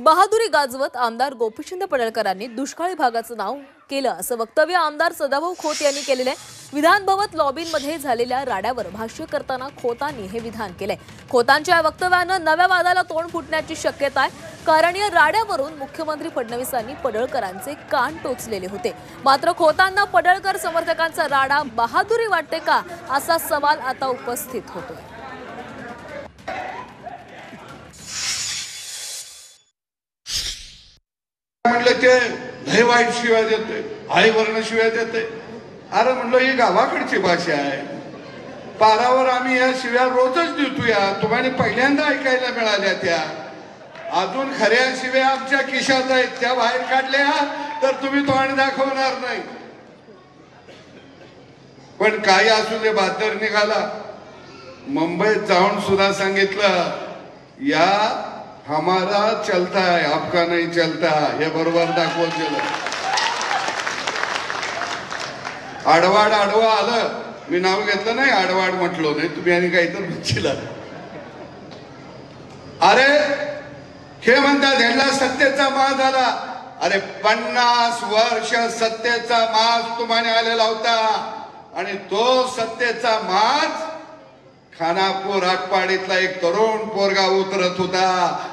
बहादुरी गाजवत आमदार गोपीचंद पडळकरांनी दुष्काळी भागाचं नाव केलं असं वक्तव्य आमदार सदाभाऊ खोत यांनी केलेलं आहे। विधान भवन लॉबीमध्ये झालेल्या राड्यावर भाष्य करताना खोतांनी हे विधान केलंय। खोतांच्या वक्तव्यानं नव्या वादाला तोंड फुटण्याची शक्यता आहे, कारण या राड्यावरून मुख्यमंत्री फडणवीसांनी पडळकरांचे कान टोचलेले होते। मात्र खोतांना पडळकर समर्थकांचा राडा बहादुरी वाटते का, असा सवाल आता उपस्थित होतोय। म्हणलं ते लय वाईट शिव्या देते, आई वर्ण शिव्या देते। अरे म्हणलं ही गावाकडची भाषा आहे, पारावर आम्ही या शिव्या रोजच देतो। या तुम्हाला पहिल्यांदा ऐकायला मिळाल्या त्या, अजून खऱ्या शिव्या आमच्या खिशात आहेत, त्या बाहेर काढल्या तर तुम्ही तोंड दाखवणार नाही। पण काही असू दे, बहादर निघाला। मुंबईत जाऊन सुद्धा सांगितलं, या हमारा चलता है, आपका नहीं चलता, हे बरोबर दाखवून दिलं। आडवाड आडवा आलं, मी नाव घेतलं नाही, आडवाड म्हटलो नाही, तुम्ही आणि काहीतरी म्हणशील। अरे हे म्हणतात ह्यांना सत्तेचा माज आला। अरे 50 वर्ष सत्तेचा माज तुम्हाला आलेला होता, आणि तो सत्तेचा माज खानापूर आटपाडीतला एक तरुण पोरगा उतरत होता।